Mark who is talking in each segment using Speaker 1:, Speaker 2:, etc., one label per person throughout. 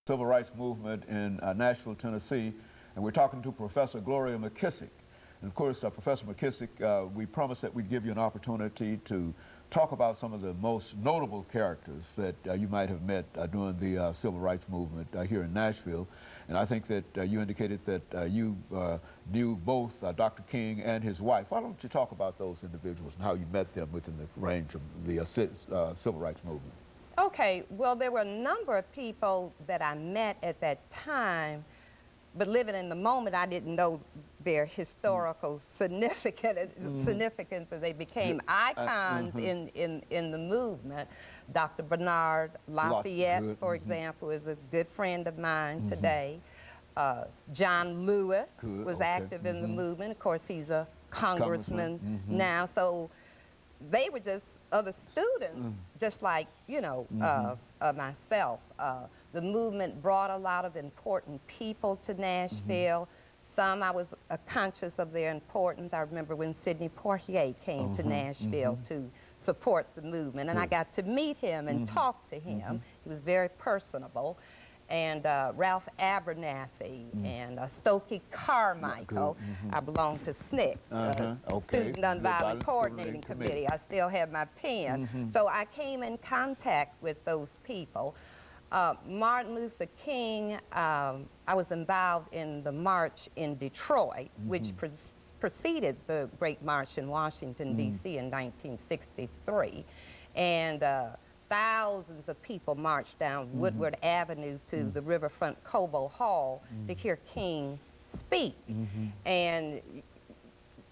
Speaker 1: Civil rights movement in Nashville, Tennessee, and we're talking to Professor Gloria McKissack. And of course, Professor McKissack, we promised that we'd give you an opportunity to talk about some of the most notable characters that you might have met during the civil rights movement here in Nashville. And I think that you indicated that you knew both Dr. King and his wife. Why don't you talk about those individuals and how you met them within the range of the civil rights movement?
Speaker 2: Okay, well, there were a number of people that I met at that time, but living in the moment, I didn't know their historical significance as they became icons in the movement. Dr. Bernard Lafayette, for example, is a good friend of mine today. John Lewis was active in the movement. Of course, he's a congressman now. So they were just other students, just like, you know, myself. The movement brought a lot of important people to Nashville. Some I was conscious of their importance. I remember when Sidney Poitier came to Nashville to support the movement, and I got to meet him and talk to him. He was very personable. And Ralph Abernathy and Stokey Carmichael. I belong to SNCC, Student Nonviolent Coordinating Committee. I still have my pen. So I came in contact with those people. Martin Luther King, I was involved in the march in Detroit, which preceded the Great March in Washington, D.C. in 1963. And thousands of people marched down Woodward Avenue to the Riverfront Cobo Hall to hear King speak. And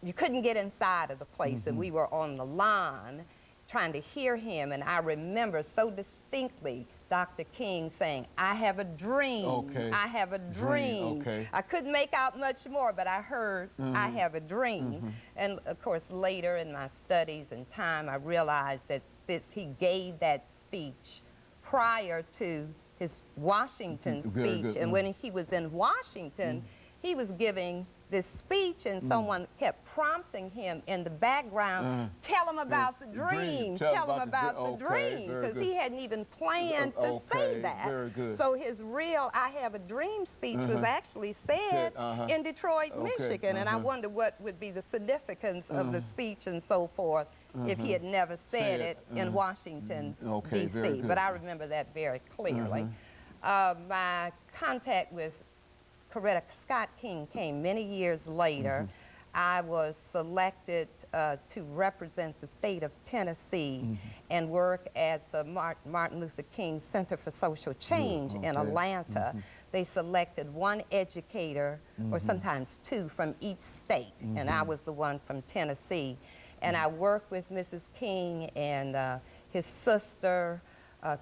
Speaker 2: you couldn't get inside of the place, and we were on the lawn trying to hear him. And I remember so distinctly Dr. King saying, "I have a dream, I have a dream." I couldn't make out much more, but I heard, "I have a dream." And of course, later in my studies and time, I realized that he gave that speech prior to his Washington speech. And when he was in Washington, he was giving this speech, and someone kept prompting him in the background, "Tell him about the dream, tell him about the dream," because he hadn't even planned to say that. So his real "I have a dream" speech was actually said in Detroit, Michigan, and I wonder what would be the significance of the speech and so forth if he had never said it in Washington, D.C. But I remember that very clearly. My contact with Coretta Scott King came many years later. I was selected to represent the state of Tennessee and work at the Martin Luther King Center for Social Change in Atlanta. They selected one educator, or sometimes two, from each state, and I was the one from Tennessee. And I worked with Mrs. King and his sister,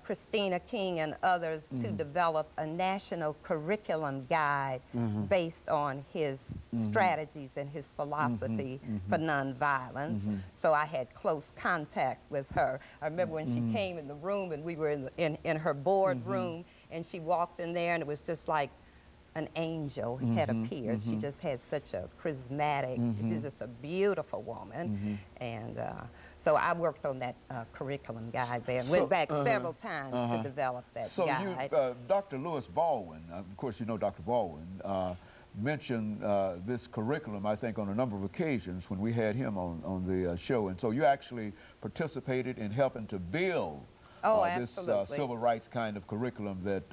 Speaker 2: Christina King, and others to develop a national curriculum guide based on his strategies and his philosophy for nonviolence. So I had close contact with her. I remember when she came in the room, and we were in her board room, and she walked in there, and it was just like an angel had appeared. She just had such a charismatic, she's just a beautiful woman. And so I worked on that curriculum guide there, and went back several times to develop that guide.
Speaker 1: So Dr. Lewis Baldwin, of course you know Dr. Baldwin, mentioned this curriculum, I think, on a number of occasions when we had him on the show. And so you actually participated in helping to build this civil rights kind of curriculum that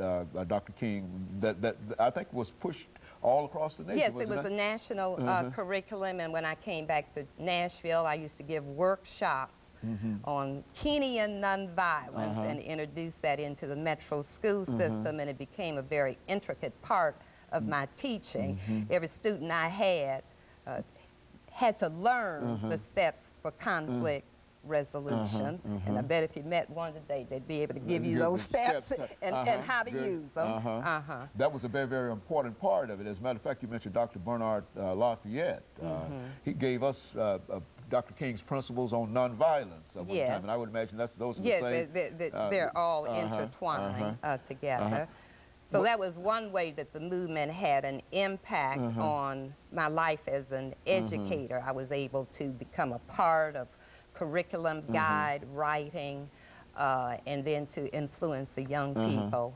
Speaker 1: Dr. King, that I think was pushed all across the nation.
Speaker 2: Yes, it was a national curriculum, and when I came back to Nashville, I used to give workshops on Keynesian nonviolence and introduce that into the metro school system, and it became a very intricate part of my teaching. Every student I had to learn the steps for conflict resolution, and I bet if you met one today, they'd be able to give you those steps and how to use them.
Speaker 1: That was a very, very important part of it. As a matter of fact, you mentioned Dr. Bernard Lafayette. He gave us Dr. King's principles on nonviolence at one time, and I would imagine those are the same.
Speaker 2: They're all intertwined together. So that was one way that the movement had an impact on my life as an educator. I was able to become a part of curriculum guide writing. and then to influence the young people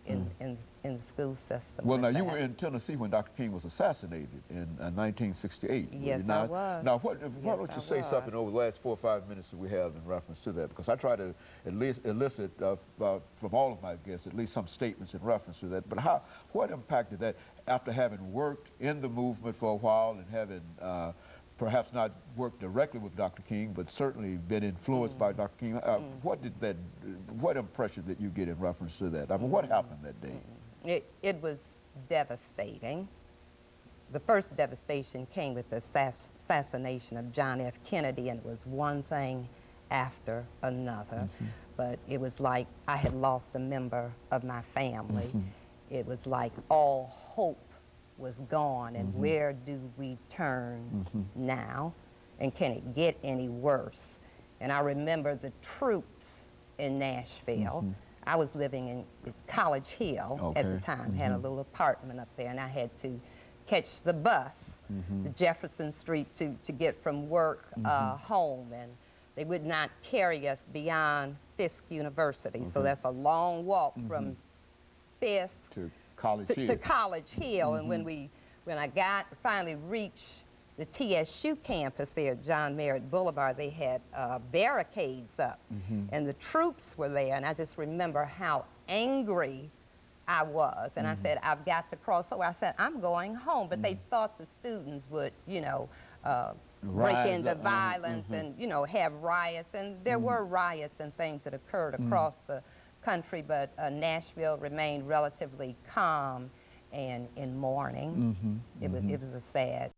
Speaker 2: in the school system.
Speaker 1: Well, now, you were in Tennessee when Dr. King was assassinated in 1968.
Speaker 2: Yes, I was.
Speaker 1: Now, why don't you say something over the last 4 or 5 minutes that we have in reference to that? Because I try to at least elicit from all of my guests at least some statements in reference to that. But what impact did that, after having worked in the movement for a while and having perhaps not worked directly with Dr. King, but certainly been influenced by Dr. King, what impression did you get in reference to that? I mean, what happened that day?
Speaker 2: It was devastating. The first devastation came with the assassination of John F. Kennedy, and it was one thing after another. But it was like I had lost a member of my family. It was like all hope was gone, and where do we turn now? And can it get any worse? And I remember the troops in Nashville. I was living in College Hill at the time, had a little apartment up there, and I had to catch the bus to Jefferson Street to get from work home, and they would not carry us beyond Fisk University. So that's a long walk from Fisk
Speaker 1: to College Hill.
Speaker 2: To College Hill. And when I finally reached the TSU campus there at John Merritt Boulevard, they had barricades up, and the troops were there, and I just remember how angry I was, and I said, I've got to cross over. I said, I'm going home, but they thought the students would, you know, break into violence and, you know, have riots, and there were riots and things that occurred across the country, but Nashville remained relatively calm and in mourning. It was a sad